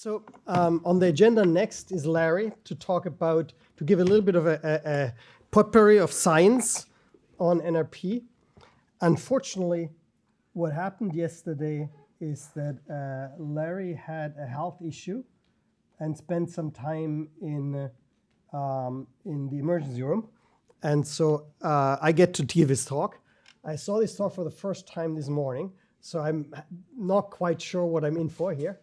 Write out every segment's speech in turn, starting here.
So on the agenda next is Larry to give a little bit of a potpourri of science on NRP. Unfortunately, what happened yesterday is that Larry had a health issue and spent some time in the emergency room. And so I get to give his talk. I saw this talk for the first time this morning, so I'm not quite sure what I'm in for here.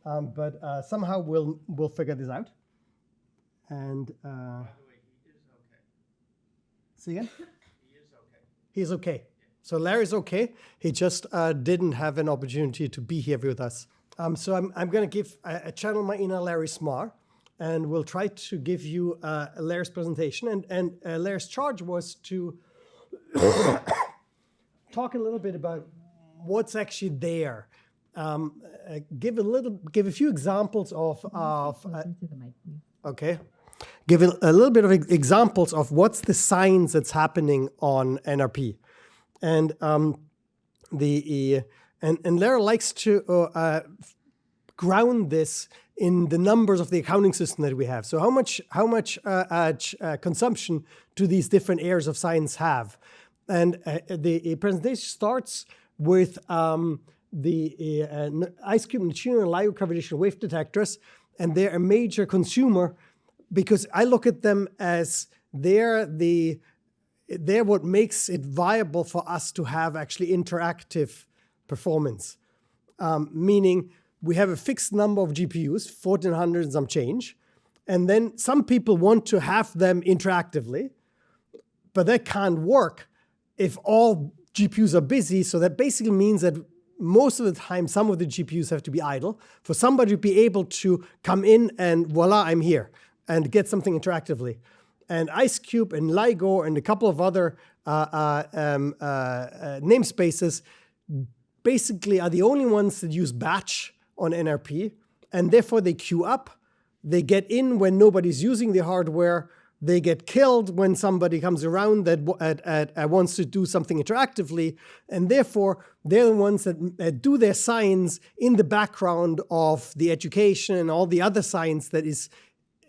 But somehow we'll figure this out. And by the way, he is okay. See again? He is okay. He's okay. So Larry's okay. He just didn't have an opportunity to be here with us. So I'm going to give a channel my inner Larry Smar, and we'll try to give you Larry's presentation. And Larry's charge was to talk a little bit about what's actually there. Give a few examples of okay. Give a little bit of examples of what's the science that's happening on NRP, and Larry likes to ground this in the numbers of the accounting system that we have. So how much consumption do these different areas of science have? And the presentation starts with the IceCube neutrino and LIGO gravitational wave detectors, and they're a major consumer because I look at them as they're what makes it viable for us to have actually interactive performance. Meaning we have a fixed number of GPUs, 1400 and some change, and then some people want to have them interactively, but that can't work if all GPUs are busy. So that basically means that most of the time, some of the GPUs have to be idle for somebody to be able to come in and voila, I'm here, and get something interactively. And IceCube and LIGO and a couple of other namespaces basically are the only ones that use batch on NRP, and therefore they queue up. They get in when nobody's using the hardware. They get killed when somebody comes around that wants to do something interactively, and therefore they're the ones that do their science in the background of the education and all the other science that is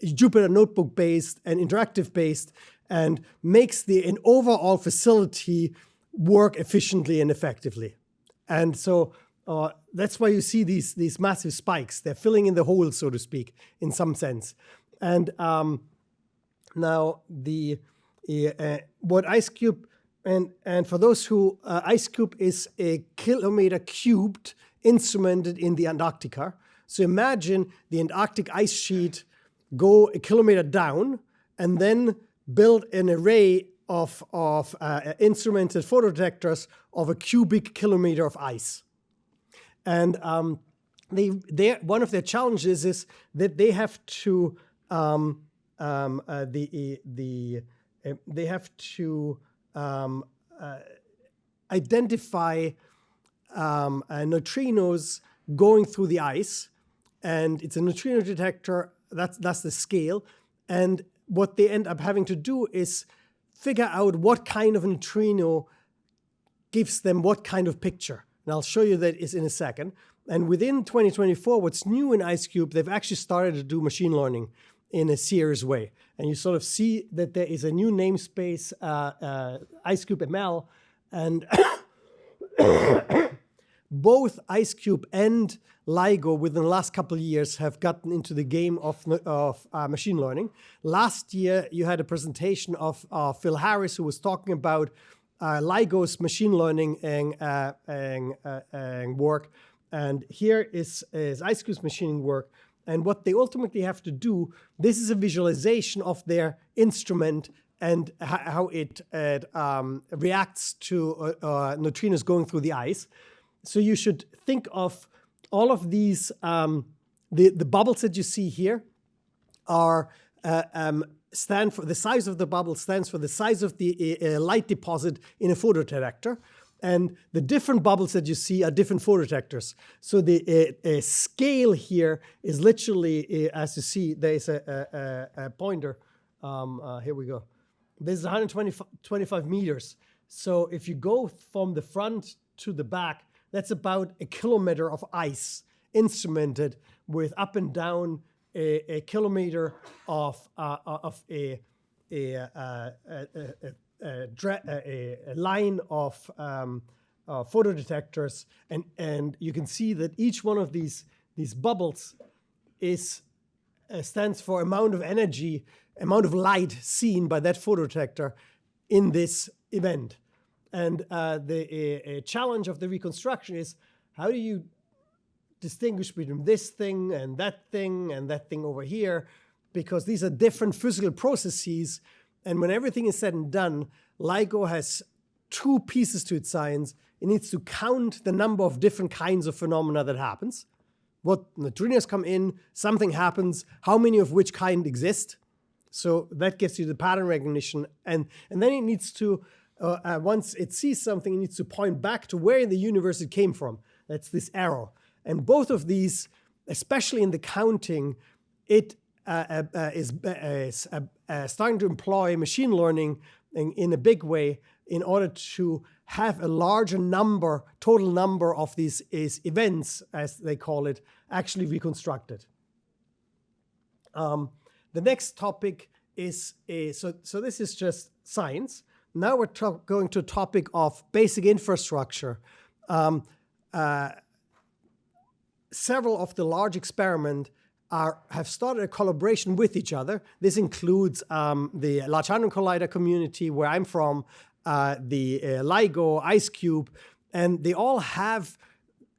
Jupyter Notebook based and interactive based, and makes an overall facility work efficiently and effectively. And so that's why you see these massive spikes. They're filling in the hole, so to speak, in some sense. And now, what IceCube, and for those who, IceCube is a kilometer cubed instrumented in the Antarctica. So imagine the Antarctic ice sheet go a kilometer down and then build an array of instrumented photodetectors of a cubic kilometer of ice. And one of their challenges is that they have to they have to identify neutrinos going through the ice, and it's a neutrino detector. That's the scale, and what they end up having to do is figure out what kind of neutrino gives them what kind of picture. And I'll show you that is in a second. And within 2024, what's new in IceCube, they've actually started to do machine learning in a serious way. And you sort of see that there is a new namespace, IceCube ML, and both IceCube and LIGO within the last couple of years have gotten into the game of machine learning. Last year, you had a presentation of Phil Harris, who was talking about LIGO's machine learning work. And here is IceCube's machining work. And what they ultimately have to do, this is a visualization of their instrument and how it reacts to neutrinos going through the ice. So you should think of all of these, the bubbles that you see here stand for the size of the bubble stands for the size of the light deposit in a photodetector. And the different bubbles that you see are different photodetectors. So the scale here is literally, as you see, there is a pointer. Here we go. This is 125 meters. So if you go from the front to the back, that's about a kilometer of ice instrumented with up and down a kilometer of a line of photodetectors, and you can see that each one of these bubbles stands for amount of energy, amount of light seen by that photodetector in this event. And the challenge of the reconstruction is, how do you distinguish between this thing and that thing over here? Because these are different physical processes. And when everything is said and done, LIGO has two pieces to its science. It needs to count the number of different kinds of phenomena that happens. What neutrinos come in, something happens, how many of which kind exist. So that gets you the pattern recognition. And then it needs to, once it sees something, it needs to point back to where in the universe it came from. That's this arrow. And both of these, especially in the counting, it is starting to employ machine learning in a big way in order to have a larger number, total number of these events, as they call it, actually reconstructed. The next topic is, so this is just science. Now we're going to a topic of basic infrastructure. Several of the large experiments have started a collaboration with each other. This includes the Large Hadron Collider community, where I'm from, the LIGO, IceCube, and they all have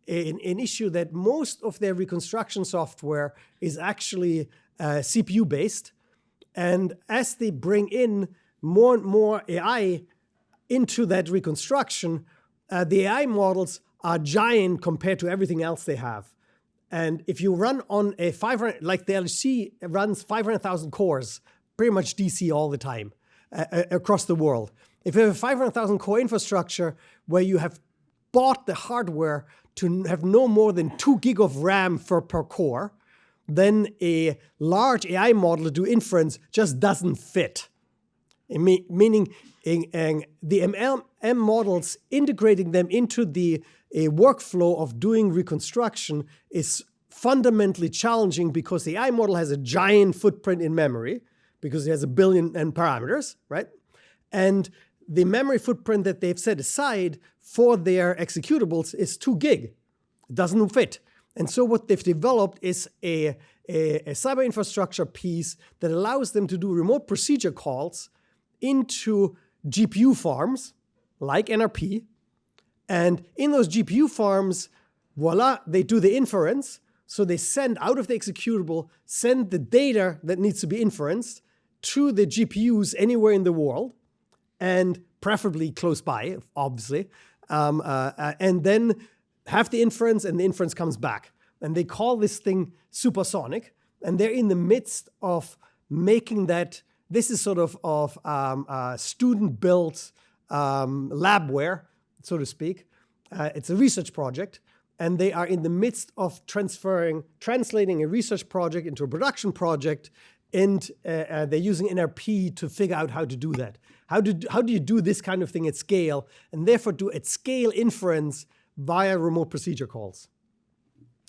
an issue that most of their reconstruction software is actually CPU-based. And as they bring in more and more AI into that reconstruction, the AI models are giant compared to everything else they have. And if you run on a 500, like the LHC runs 500,000 cores, pretty much DC all the time across the world. If you have a 500,000 core infrastructure where you have bought the hardware to have no more than 2 gig of RAM per core, then a large AI model to do inference just doesn't fit. Meaning the MLM models, integrating them into the workflow of doing reconstruction is fundamentally challenging, because the AI model has a giant footprint in memory, because it has 1 billion parameters, right? And the memory footprint that they've set aside for their executables is 2 gig. It doesn't fit. And so what they've developed is a cyber infrastructure piece that allows them to do remote procedure calls into GPU farms like NRP. And in those GPU farms, voila, they do the inference. So they send out of the executable, send the data that needs to be inferenced to the GPUs anywhere in the world, and preferably close by, obviously, and then have the inference, and the inference comes back. And they call this thing supersonic, and they're in the midst of making that. This is sort of student-built labware, so to speak. It's a research project, and they are in the midst of translating a research project into a production project, and they're using NRP to figure out how to do that. How do you do this kind of thing at scale, and therefore do at scale inference via remote procedure calls?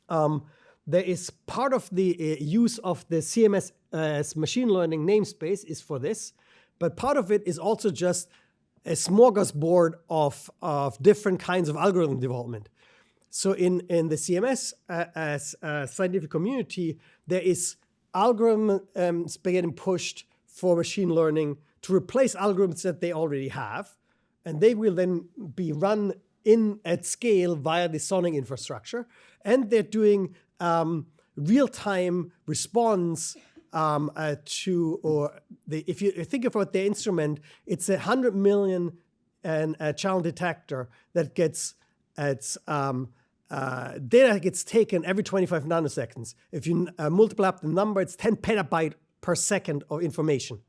There is part of the use of the CMS as machine learning namespace is for this, but part of it is also just a smorgasbord of different kinds of algorithm development. So in the CMS as a scientific community, there is algorithms getting pushed for machine learning to replace algorithms that they already have, and they will then be run at scale via the sonic infrastructure. And they're doing real-time response if you think about the instrument, it's 100 million channel detector that gets data gets taken every 25 nanoseconds. If you multiply up the number, it's 10 petabyte per second of information.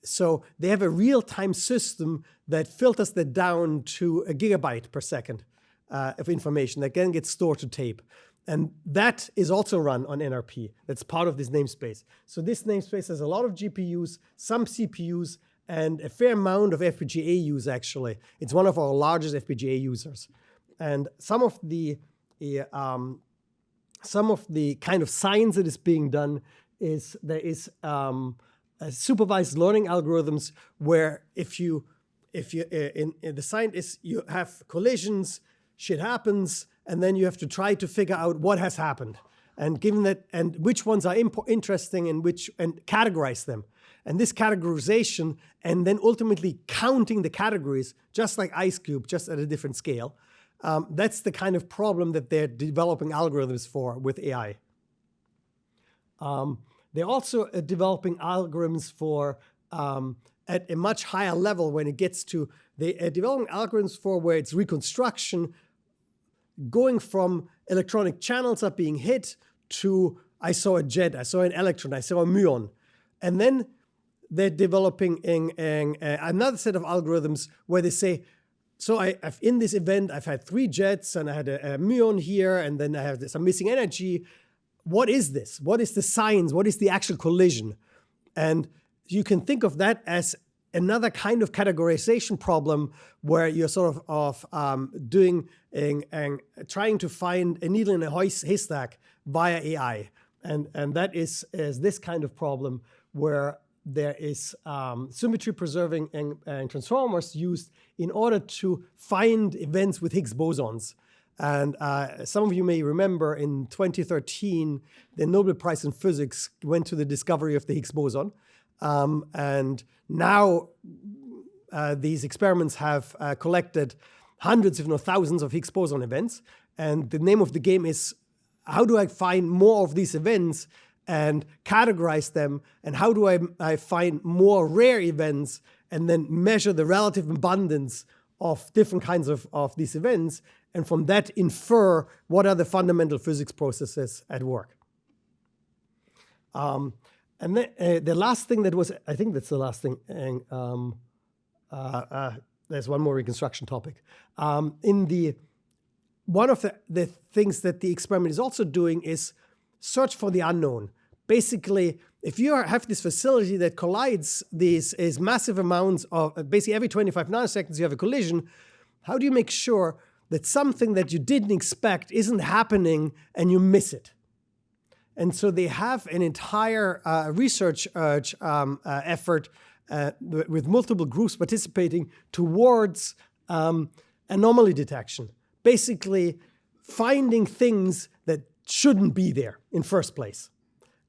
So they have a real-time system that filters that down to a gigabyte per second of information that then gets stored to tape. And that is also run on NRP. That's part of this namespace. So this namespace has a lot of GPUs, some CPUs, and a fair amount of FPGA use, actually. It's one of our largest FPGA users. And some of the some of the kind of science that is being done is there is supervised learning algorithms where if you in the science you have collisions, shit happens, and then you have to try to figure out what has happened, and given that and which ones are interesting and categorize them, and this categorization and then ultimately counting the categories just like Ice Cube, just at a different scale. That's the kind of problem that they're developing algorithms for with AI. They're also developing algorithms for at a much higher level when it gets to they are developing algorithms for where it's reconstruction, going from electronic channels are being hit to I saw a jet, I saw an electron, I saw a muon, and then they're developing another set of algorithms where they say, so I've in this event, I've had 3 jets and I had a muon here, and then I have some missing energy. What is this? What is the science? What is the actual collision? And you can think of that as another kind of categorization problem where you're sort of doing trying to find a needle in a haystack via AI. And that is this kind of problem where there is symmetry preserving and transformers used in order to find events with Higgs bosons. And some of you may remember in 2013, the Nobel Prize in Physics went to the discovery of the Higgs boson. And now these experiments have collected hundreds, if not thousands, of Higgs boson events. And the name of the game is, how do I find more of these events and categorize them? And how do I find more rare events and then measure the relative abundance of different kinds of these events? And from that infer what are the fundamental physics processes at work. And then the last thing that was, I think that's the last thing, there's one more reconstruction topic. One of the things that the experiment is also doing is search for the unknown. Basically, if you have this facility that collides these massive amounts of, basically every 25 nanoseconds you have a collision, how do you make sure that something that you didn't expect isn't happening and you miss it? And so they have an entire research effort with multiple groups participating towards anomaly detection. Basically, finding things that shouldn't be there in first place.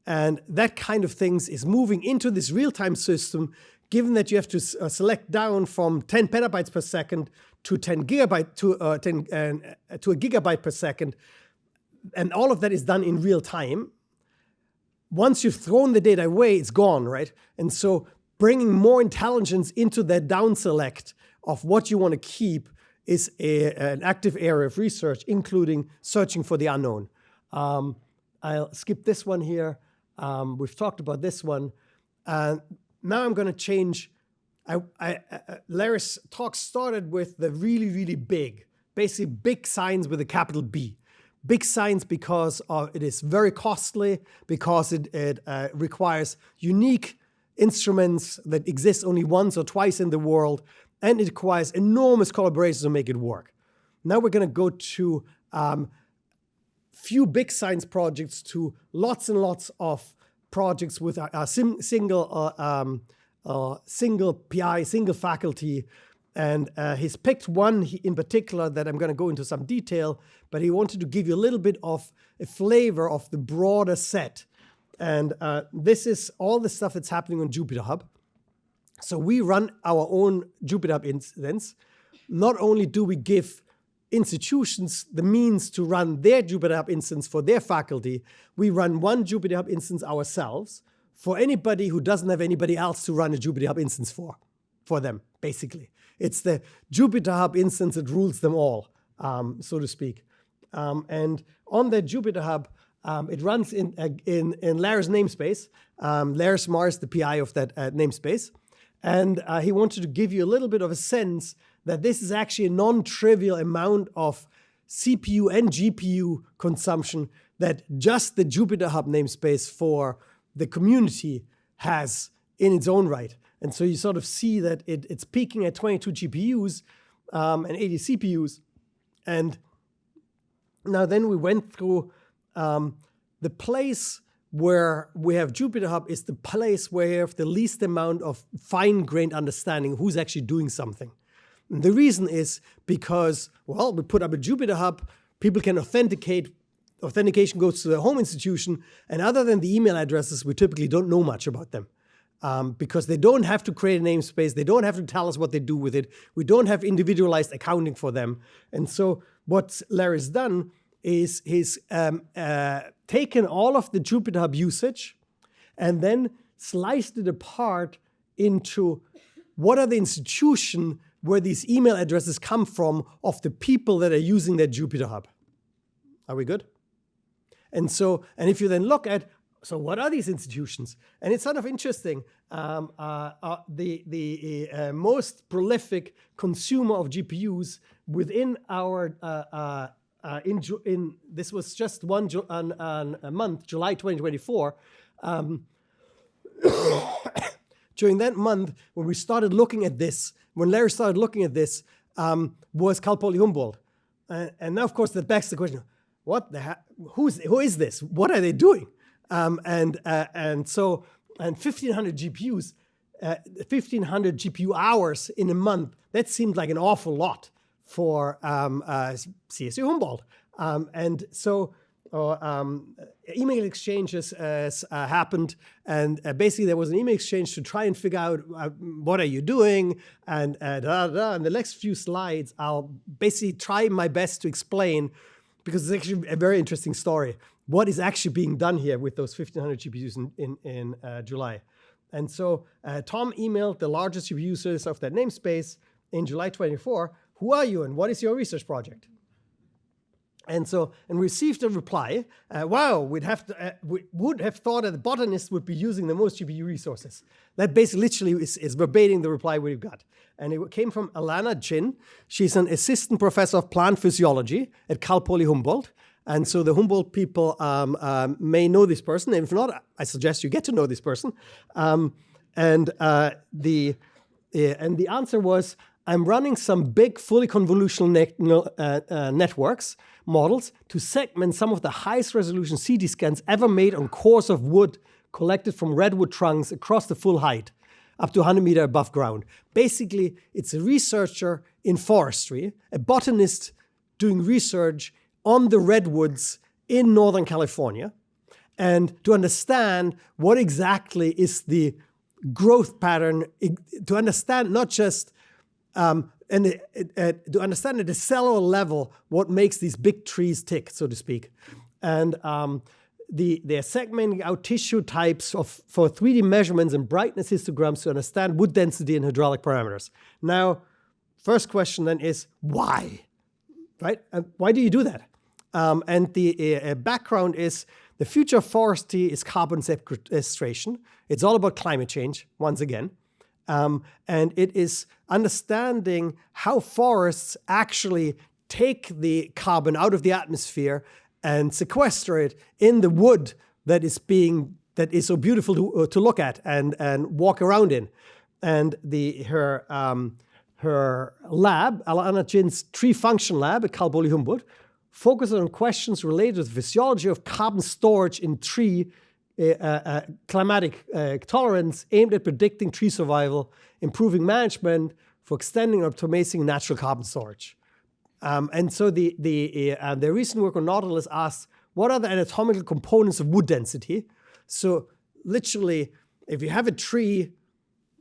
And that kind of things is moving into this real-time system, given that you have to select down from 10 petabytes per second to 10 gigabyte to a gigabyte per second, and all of that is done in real time. Once you've thrown the data away, it's gone, right? And so bringing more intelligence into that down select of what you want to keep is an active area of research, including searching for the unknown. I'll skip this one here. We've talked about this one. Now I'm going to change. Larry's talk started with the really, really big, basically big science with a capital B. Big science because it is very costly, because it requires unique instruments that exist only once or twice in the world, and it requires enormous collaborations to make it work. Now we're going to go to few big science projects to lots and lots of projects with a single PI, single faculty. And he's picked one in particular that I'm going to go into some detail, but he wanted to give you a little bit of a flavor of the broader set. And this is all the stuff that's happening on Jupyter Hub. So we run our own Jupyter Hub instance. Not only do we give institutions the means to run their Jupyter Hub instance for their faculty, we run one Jupyter Hub instance ourselves for anybody who doesn't have anybody else to run a Jupyter Hub instance for them, basically. It's the Jupyter Hub instance that rules them all, so to speak. And on that Jupyter Hub, it runs in Larry's namespace. Larry Mars, the PI of that namespace. And he wanted to give you a little bit of a sense that this is actually a non-trivial amount of CPU and GPU consumption that just the Jupyter Hub namespace for the community has in its own right. And so you sort of see that it's peaking at 22 GPUs and 80 CPUs. And now then we went through the place where we have Jupyter Hub is the place where you have the least amount of fine-grained understanding who's actually doing something. And the reason is because, well, we put up a Jupyter Hub, people can authenticate, authentication goes to their home institution, and other than the email addresses, we typically don't know much about them. Because they don't have to create a namespace, they don't have to tell us what they do with it, we don't have individualized accounting for them. And so what Larry's done is he's taken all of the Jupyter Hub usage and then sliced it apart into what are the institutions where these email addresses come from of the people that are using that Jupyter Hub. Are we good? And so, and if you then look at, so what are these institutions? And it's sort of interesting. The most prolific consumer of GPUs within our this was just a month, July 2024. During that month, when we started looking at this, when Larry started looking at this, was Cal Poly Humboldt. And now, of course, that begs the question: what the heck? Who is this? What are they doing? And 1,500 GPUs, 1,500 GPU hours in a month. That seemed like an awful lot for CSU Humboldt. And so email exchanges happened, and basically there was an email exchange to try and figure out what are you doing, and in the next few slides I'll basically try my best to explain, because it's actually a very interesting story, what is actually being done here with those 1,500 GPUs in July. And so Tom emailed the largest GPU users of that namespace in July 24, who are you and what is your research project? And received a reply, wow, we would have thought that the botanist would be using the most GPU resources. That basically literally is verbatim the reply we've got. And it came from Alana Jin. She's an assistant professor of plant physiology at Cal Poly Humboldt. And so the Humboldt people may know this person. If not, I suggest you get to know this person. And the answer was, I'm running some big, fully convolutional networks, models, to segment some of the highest resolution CT scans ever made on cores of wood collected from redwood trunks across the full height, up to 100 meters above ground. Basically, it's a researcher in forestry, a botanist doing research on the redwoods in Northern California, and to understand what exactly is the growth pattern, to understand not just to understand at the cellular level what makes these big trees tick, so to speak. And they're segmenting out tissue types for 3D measurements and brightness histograms to understand wood density and hydraulic parameters. Now, first question then is, why? Right? And why do you do that? And the background is the future of forestry is carbon sequestration. It's all about climate change, once again. And it is understanding how forests actually take the carbon out of the atmosphere and sequester it in the wood that is so beautiful to look at and walk around in. And her lab, Alana Jin's tree function lab at Cal Poly Humboldt, focuses on questions related to the physiology of carbon storage in tree climatic tolerance, aimed at predicting tree survival, improving management for extending or optimizing natural carbon storage. And so the recent work on Nautilus asks, what are the anatomical components of wood density? So literally, if you have a tree,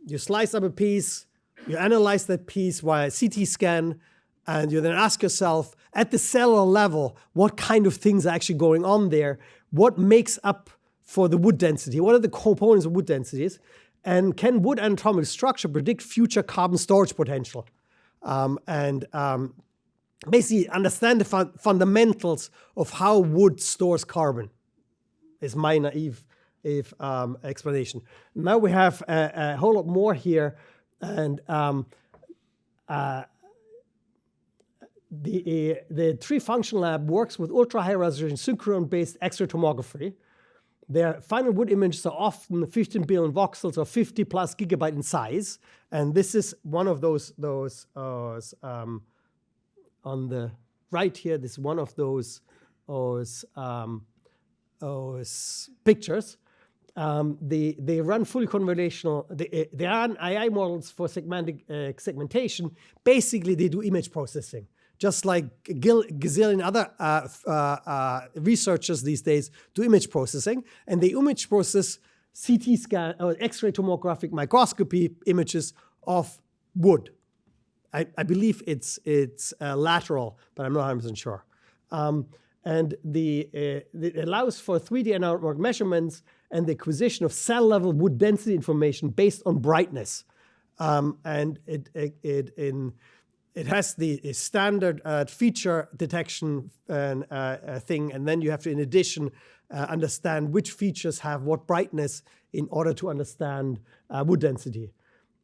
you slice up a piece, you analyze that piece via CT scan, and you then ask yourself, at the cellular level, what kind of things are actually going on there? What makes up for the wood density? What are the components of wood densities? And can wood anatomical structure predict future carbon storage potential? Basically understand the fundamentals of how wood stores carbon, is my naive explanation. Now we have a whole lot more here, and the tree function lab works with ultra-high resolution synchron-based X-ray tomography. Their final wood images are often 15 billion voxels or 50 plus gigabyte in size. And this is one of those on the right here, this is one of those pictures. They run fully convolutional. They run AI models for semantic segmentation. Basically, they do image processing, just like gazillion other researchers these days do image processing. And they image process CT scan or X-ray tomographic microscopy images of wood. I believe it's lateral, but I'm not 100% sure. And it allows for 3D network measurements and the acquisition of cell-level wood density information based on brightness. And it has the standard feature detection thing, and then you have to, in addition, understand which features have what brightness in order to understand wood density.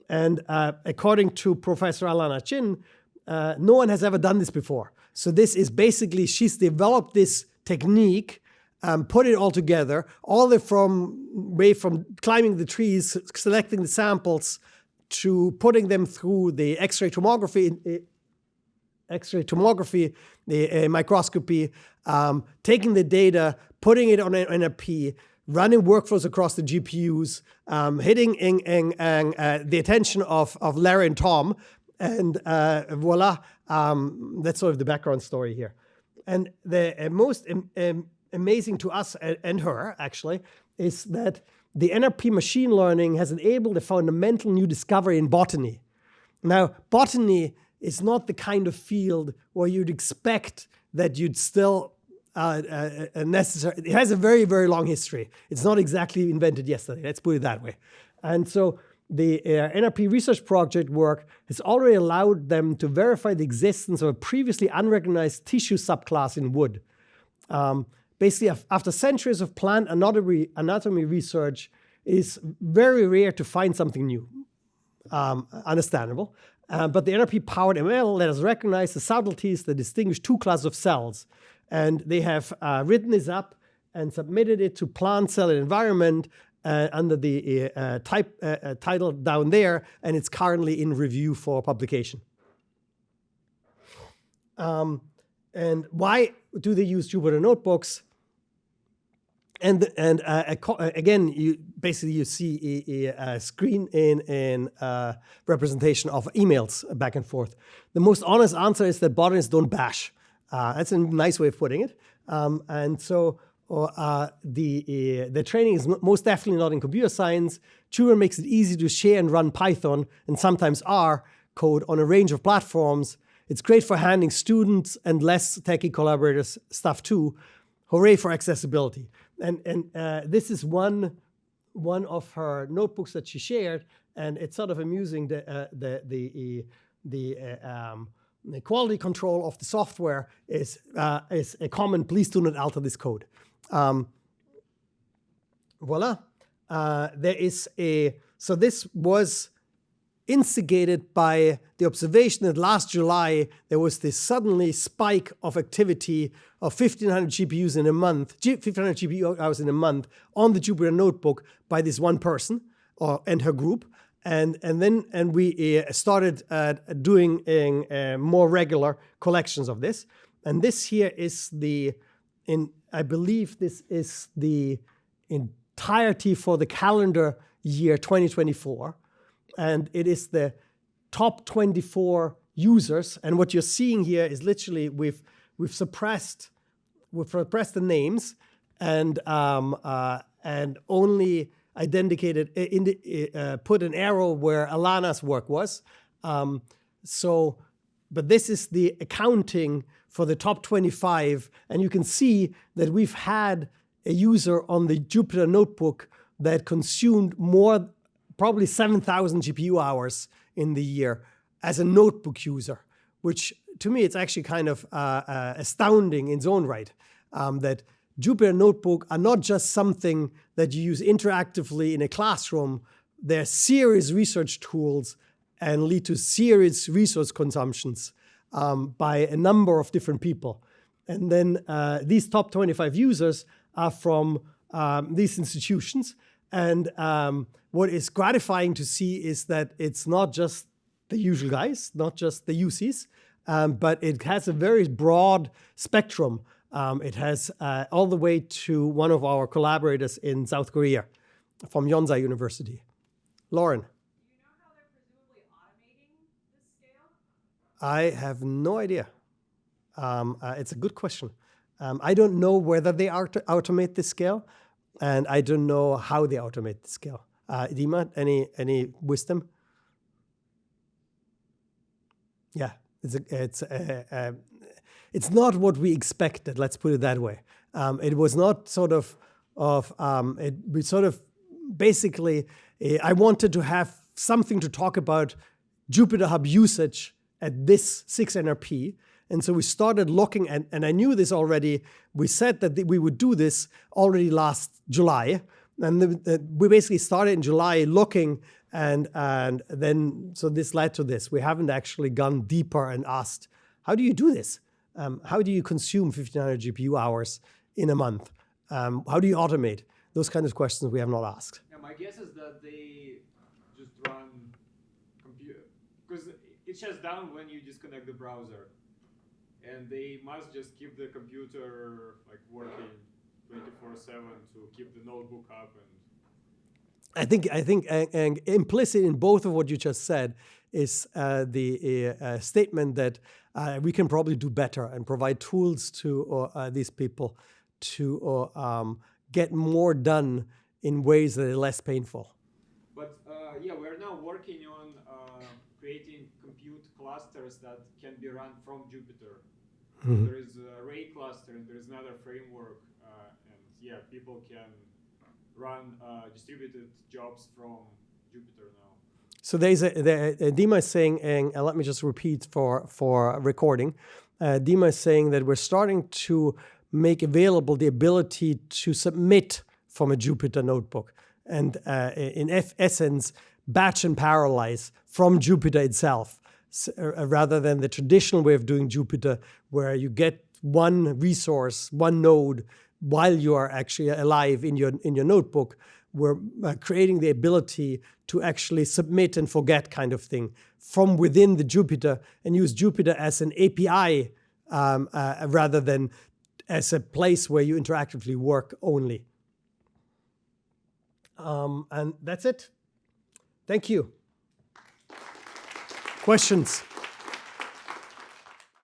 And according to Professor Alana Chin, no one has ever done this before. So this is basically, she's developed this technique, put it all together, all the way from climbing the trees, selecting the samples, to putting them through the X-ray tomography, the microscopy, taking the data, putting it on an NLP, running workflows across the GPUs, hitting the attention of Larry and Tom, and voila, that's sort of the background story here. And the most amazing to us and her, actually, is that the NLP machine learning has enabled a fundamental new discovery in botany. Now, botany is not the kind of field where you'd expect that you'd still necessary. It has a very, very long history. It's not exactly invented yesterday. Let's put it that way. And so the NLP research project work has already allowed them to verify the existence of a previously unrecognized tissue subclass in wood. Basically, after centuries of plant anatomy research, it is very rare to find something new. Understandable. But the NLP-powered ML let us recognize the subtleties that distinguish two classes of cells. And they have written this up and submitted it to Plant Cell and Environment under the title down there, and it's currently in review for publication. And why do they use Jupyter notebooks? And again, you see a screen in representation of emails back and forth. The most honest answer is that botanists don't bash. That's a nice way of putting it. And so the training is most definitely not in computer science. Jupyter makes it easy to share and run Python and sometimes R code on a range of platforms. It's great for handling students and less techie collaborators stuff too. Hooray for accessibility. And this is one of her notebooks that she shared, and it's sort of amusing the quality control of the software is a common. Please do not alter this code. Voila. So this was instigated by the observation that last July there was this suddenly spike of activity of 1,500 GPUs in a month, 1,500 GPU hours in a month on the Jupyter notebook by this one person and her group. And we started doing more regular collections of this. And this here is I believe this is the entirety for the calendar year 2024. And it is the top 24 users. And what you're seeing here is literally we've suppressed the names and only put an arrow where Alana's work was. But this is the accounting for the top 25. And you can see that we've had a user on the Jupyter notebook that consumed probably 7,000 GPU hours in the year as a notebook user, which to me, it's actually kind of astounding in its own right, that Jupyter Notebook are not just something that you use interactively in a classroom. They're serious research tools and lead to serious resource consumptions by a number of different people. And then these top 25 users are from these institutions. And what is gratifying to see is that it's not just the usual guys, not just the UCs, but it has a very broad spectrum. It has all the way to one of our collaborators in South Korea from Yonsei University. Lauren. Do you know how they're presumably automating this scale? I have no idea. It's a good question. I don't know whether they automate this scale, and I don't know how they automate the scale. Dima, any wisdom? Yeah, it's not what we expected. Let's put it that way. It was not sort of we sort of basically. I wanted to have something to talk about Jupyter Hub usage at this 6NRP. And so we started looking, and I knew this already. We said that we would do this already last July. And we basically started in July looking, and then, so this led to this. We haven't actually gone deeper and asked, how do you do this? How do you consume 1,500 GPU hours in a month? How do you automate? Those kinds of questions we have not asked. Yeah, my guess is that they just run computer, because it shuts down when you disconnect the browser. And they must just keep the computer like working 24/7 to keep the notebook up. And I think implicit in both of what you just said is the statement that we can probably do better and provide tools to these people to get more done in ways that are less painful. But yeah, we're now working on creating compute clusters that can be run from Jupyter. Mm-hmm. There is a Ray cluster, and there is another framework, and yeah, people can run distributed jobs from Jupyter now. So Dima is saying, and let me just repeat for recording. Dima is saying that we're starting to make available the ability to submit from a Jupyter notebook, and in essence, batch and parallelize from Jupyter itself, rather than the traditional way of doing Jupyter, where you get one resource, one node, while you are actually alive in your notebook. We're creating the ability to actually submit and forget kind of thing from within the Jupyter, and use Jupyter as an API rather than as a place where you interactively work only. And that's it. Thank you. Questions?